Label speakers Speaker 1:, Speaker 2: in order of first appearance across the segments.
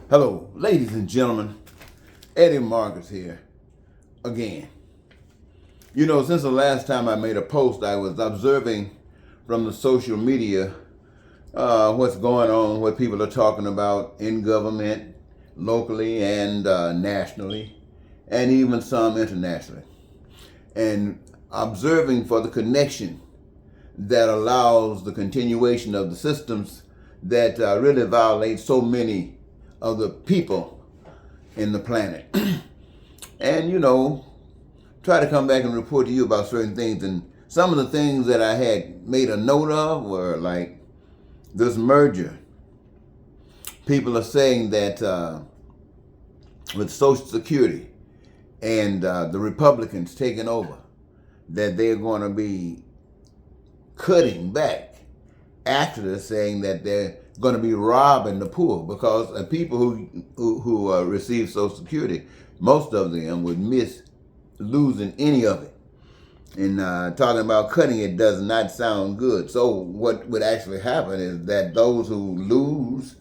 Speaker 1: Hello, ladies and gentlemen. Eddie Marcus here again. You know, since the last time I made a post, I was observing from the social media what's going on, what people are talking about in government, locally and nationally, and even some internationally. And observing for the connection that allows the continuation of the systems that really violate so many of the people in the planet. And, you know, try to come back and report to you about certain things. And some of the things that I had made a note of were like this merger. People are saying that with Social Security and the Republicans taking over, that they're going to be cutting back. Actually saying that they're going to be robbing the poor, because people who receive Social Security, most of them would miss losing any of it. And talking about cutting it does not sound good. So what would actually happen is that those who lose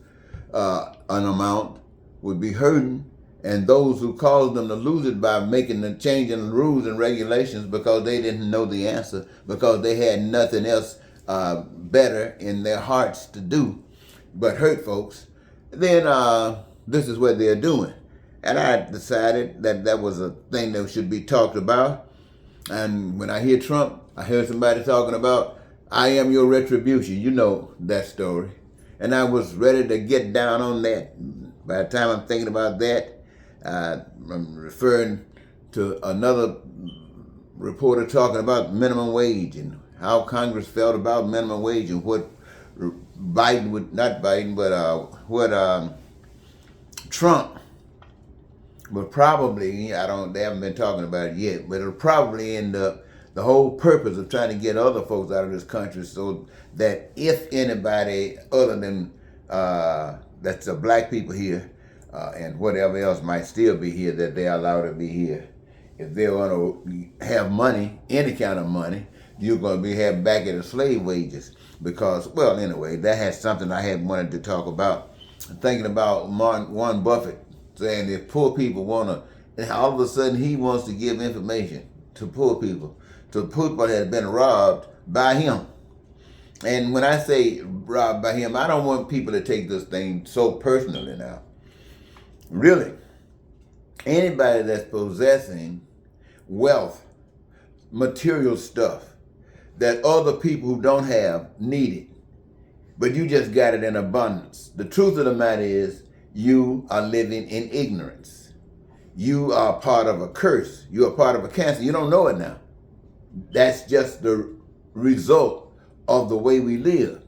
Speaker 1: an amount would be hurting, and those who caused them to lose it by making the change in the rules and regulations because they didn't know the answer, because they had nothing else better in their hearts to do but hurt folks, then this is what they're doing. And I decided that that was a thing that should be talked about. And when I hear Trump, I heard somebody talking about, I am your retribution. You know that story. And I was ready to get down on that. By the time I'm thinking about that, I'm referring to another reporter talking about minimum wage and how Congress felt about minimum wage and what Biden would, not Biden, but what Trump would probably, they haven't been talking about it yet, but it'll probably end up the whole purpose of trying to get other folks out of this country so that if anybody other than that's the black people here and whatever else might still be here, that they're allowed to be here. If they want to have money, any kind of money, you're going to be having back at the slave wages. Because, well, anyway, that has something I had wanted to talk about. Thinking about Warren Buffett saying if poor people want to, and all of a sudden he wants to give information to poor people that have been robbed by him. And when I say robbed by him, I don't want people to take this thing so personally now. Really, anybody that's possessing wealth, material stuff, that other people who don't have need it, but you just got it in abundance. The truth of the matter is you are living in ignorance. You are part of a curse. You are part of a cancer. You don't know it now. That's just the result of the way we live.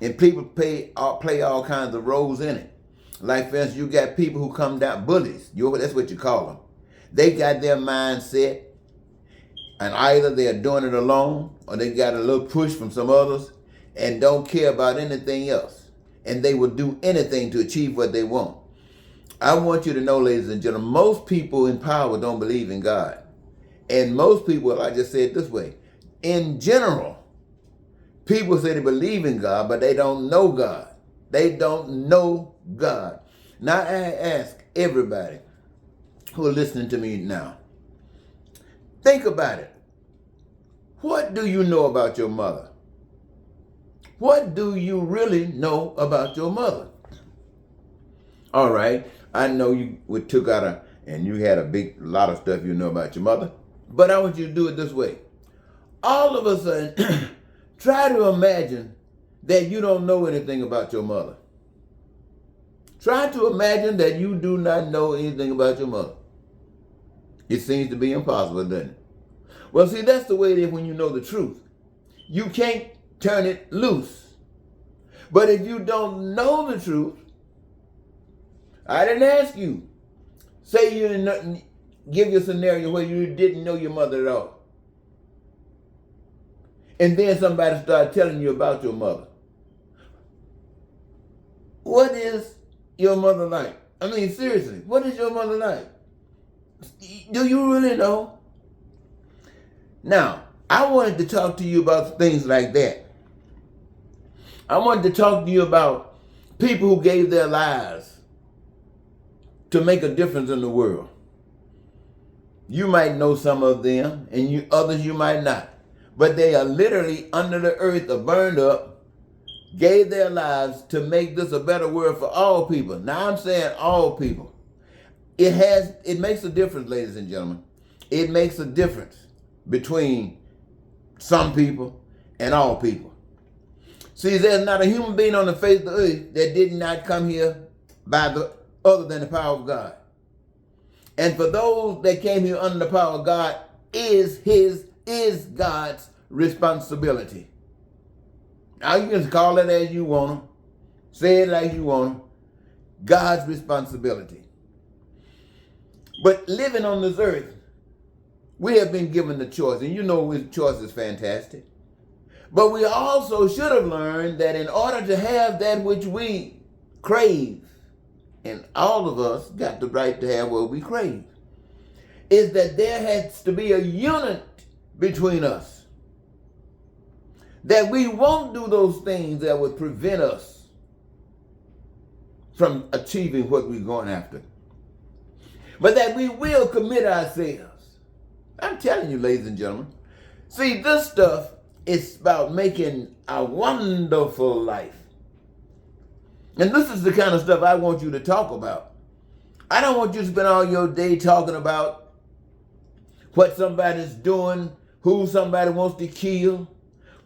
Speaker 1: And people play all kinds of roles in it. Like, for instance, you got people who come down, bullies. That's what you call them. They got their mindset, and either they're doing it alone or they got a little push from some others and don't care about anything else. And they will do anything to achieve what they want. I want you to know, ladies and gentlemen, most people in power don't believe in God. And most people, I just say it this way, in general, people say they believe in God, but they don't know God. They don't know God. Now I ask everybody who are listening to me now, think about it. What do you know about your mother? What do you really know about your mother? All right, I know you took out and you had a lot of stuff you know about your mother, but I want you to do it this way. All of a sudden, try to imagine that you don't know anything about your mother. Try to imagine that you do not know anything about your mother. It seems to be impossible, doesn't it? Well, see, that's the way it is when you know the truth. You can't turn it loose. But if you don't know the truth, I didn't ask you. Say you didn't give you a scenario where you didn't know your mother at all. And then somebody started telling you about your mother. What is your mother like? I mean, seriously, what is your mother like? Do you really know? Now, I wanted to talk to you about things like that. I wanted to talk to you about people who gave their lives to make a difference in the world. You might know some of them, and others you might not. But they are literally under the earth or burned up, gave their lives to make this a better world for all people. Now I'm saying all people. It makes a difference, ladies and gentlemen. It makes a difference between some people and all people. See, there's not a human being on the face of the earth that did not come here other than the power of God. And for those that came here under the power of God is God's responsibility. Now you can call it as you want to, say it like you want to. God's responsibility. But living on this earth, we have been given the choice, and you know the choice is fantastic. But we also should have learned that in order to have that which we crave, and all of us got the right to have what we crave, is that there has to be a unit between us. That we won't do those things that would prevent us from achieving what we're going after. But that we will commit ourselves. I'm telling you, ladies and gentlemen. See, this stuff is about making a wonderful life. And this is the kind of stuff I want you to talk about. I don't want you to spend all your day talking about what somebody's doing, who somebody wants to kill,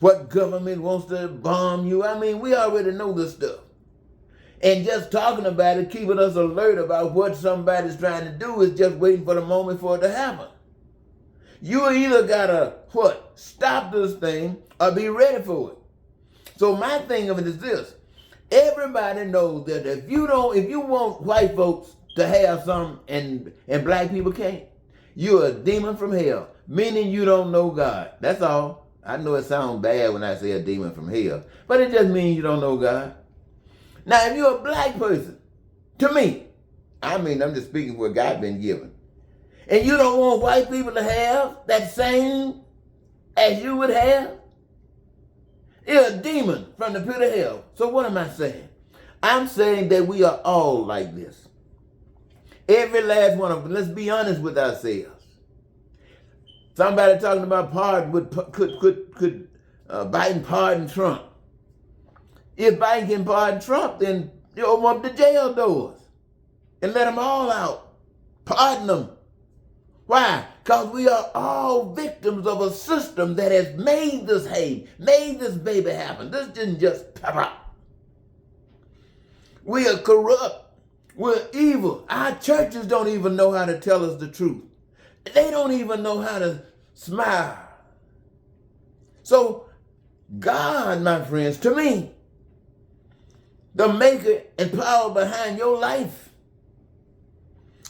Speaker 1: what government wants to bomb you. I mean, we already know this stuff. And just talking about it, keeping us alert about what somebody's trying to do is just waiting for the moment for it to happen. You either gotta, stop this thing or be ready for it. So my thing of it is this. Everybody knows that if you want white folks to have something and black people can't, you're a demon from hell, meaning you don't know God. That's all. I know it sounds bad when I say a demon from hell, but it just means you don't know God. Now, if you're a black person, to me, I'm just speaking what God's been given, and you don't want white people to have that same as you would have, you're a demon from the pit of hell. So what am I saying? I'm saying that we are all like this. Every last one of them. Let's be honest with ourselves. Somebody talking about could Biden pardon Trump. If Biden can pardon Trump, then you open up the jail doors and let them all out. Pardon them. Why? Because we are all victims of a system that has made this baby happen. This didn't just pop up. We are corrupt. We're evil. Our churches don't even know how to tell us the truth. They don't even know how to smile. So God, my friends, to me, the maker and power behind your life,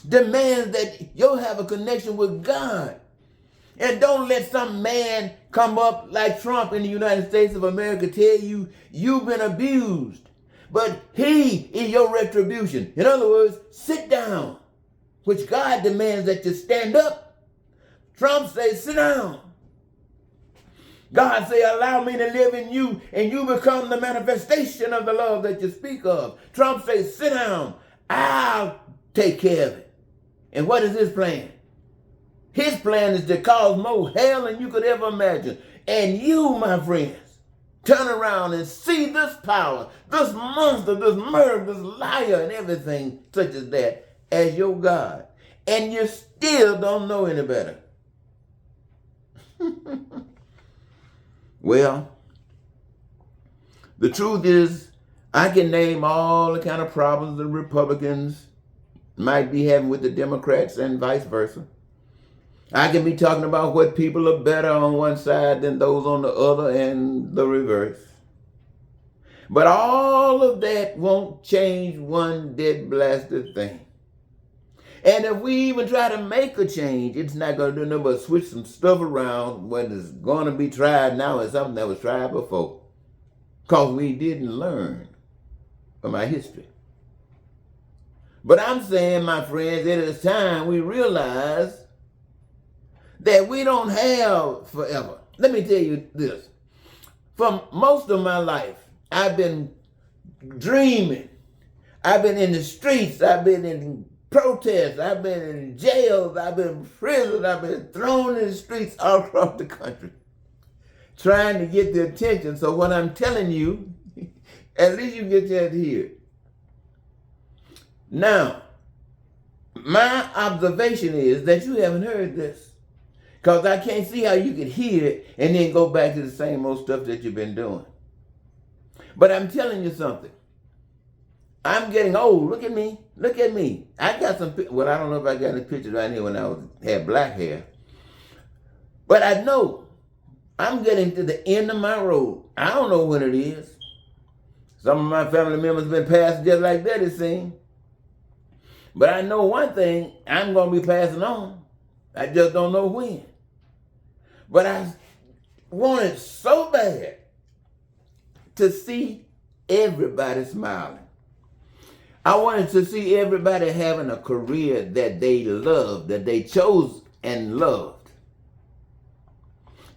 Speaker 1: demands that you have a connection with God. And don't let some man come up like Trump in the United States of America tell you you've been abused. But he is your retribution. In other words, sit down, which God demands that you stand up. Trump says, sit down. God say, allow me to live in you, and you become the manifestation of the love that you speak of. Trump says, sit down. I'll take care of it. And what is his plan? His plan is to cause more hell than you could ever imagine. And you, my friends, turn around and see this power, this monster, this murderer, this liar, and everything such as that as your God. And you still don't know any better. Well, the truth is, I can name all the kind of problems the Republicans might be having with the Democrats and vice versa. I can be talking about what people are better on one side than those on the other and the reverse. But all of that won't change one dead blasted thing. And if we even try to make a change, it's not going to do nothing but switch some stuff around when it's going to be tried now as something that was tried before. Because we didn't learn from our history. But I'm saying, my friends, that it's time we realize that we don't have forever. Let me tell you this. For most of my life, I've been dreaming. I've been in the streets. I've been in protests, I've been in jails, I've been in prison, I've been thrown in the streets all across the country, trying to get the attention. So what I'm telling you, at least you get that here. Now, my observation is that you haven't heard this. Because I can't see how you could hear it and then go back to the same old stuff that you've been doing. But I'm telling you something. I'm getting old. Look at me. Look at me. I got some, well, I don't know if I got any pictures right here when I had black hair. But I know I'm getting to the end of my road. I don't know when it is. Some of my family members have been passing just like that, it seems. But I know one thing, I'm going to be passing on. I just don't know when. But I wanted so bad to see everybody smiling. I wanted to see everybody having a career that they loved, that they chose and loved.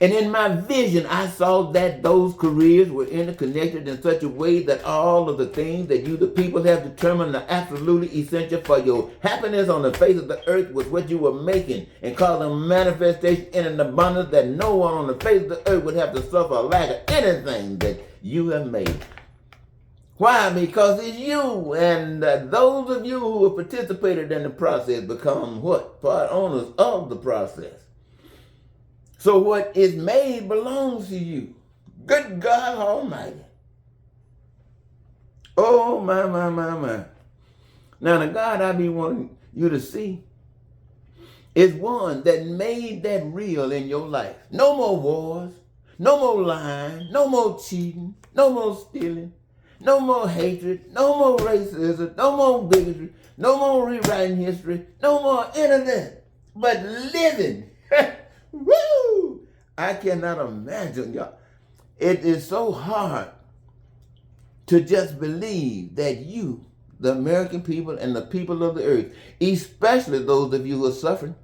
Speaker 1: And in my vision, I saw that those careers were interconnected in such a way that all of the things that you, the people, have determined are absolutely essential for your happiness on the face of the earth was what you were making and causing manifestation in an abundance that no one on the face of the earth would have to suffer a lack of anything that you have made. Why? Because it's you, and those of you who have participated in the process become what? Part owners of the process. So what is made belongs to you. Good God Almighty. Oh, my. Now, the God I be wanting you to see is one that made that real in your life. No more wars, no more lying, no more cheating, no more stealing, no more hatred, no more racism, no more bigotry, no more rewriting history, no more internet, but living. Woo! I cannot imagine, y'all. It is so hard to just believe that you, the American people and the people of the earth, especially those of you who are suffering,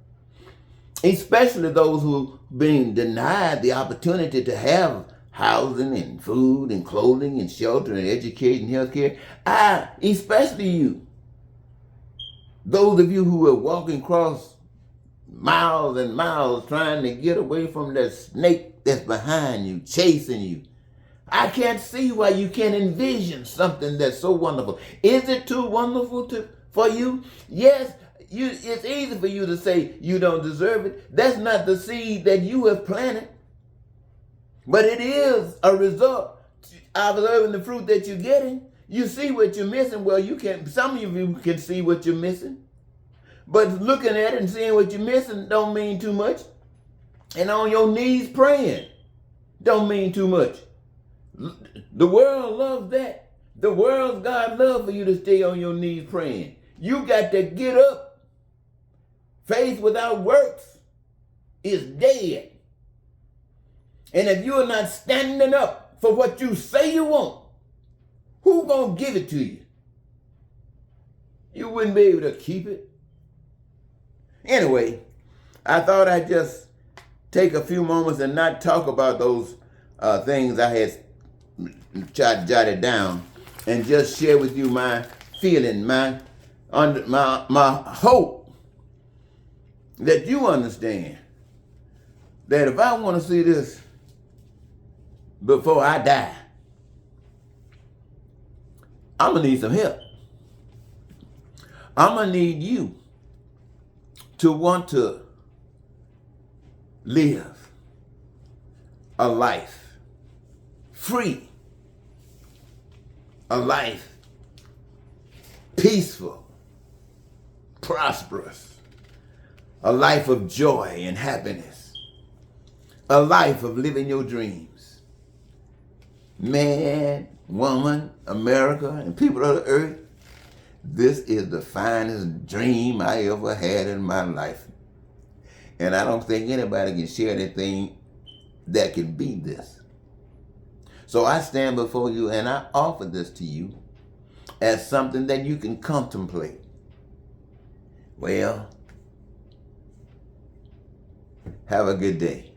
Speaker 1: especially those who are being denied the opportunity to have housing and food and clothing and shelter and education and health care, especially you, those of you who are walking across miles and miles trying to get away from that snake that's behind you, chasing you. I can't see why you can't envision something that's so wonderful. Is it too wonderful for you? Yes, it's easy for you to say you don't deserve it. That's not the seed that you have planted. But it is a result of observing the fruit that you're getting. You see what you're missing. Well, some of you can see what you're missing. But looking at it and seeing what you're missing don't mean too much. And on your knees praying don't mean too much. The world loves that. The world's God love for you to stay on your knees praying. You got to get up. Faith without works is dead. And if you're not standing up for what you say you want, who's going to give it to you? You wouldn't be able to keep it. Anyway, I thought I'd just take a few moments and not talk about those things I had jotted down and just share with you my feeling, my hope that you understand that if I want to see this before I die, I'm going to need some help. I'm going to need you to want to live a life free, a life peaceful, prosperous, a life of joy and happiness, a life of living your dreams. Man, woman, America, and people of the earth, this is the finest dream I ever had in my life. And I don't think anybody can share anything that can beat this. So I stand before you and I offer this to you as something that you can contemplate. Well, have a good day.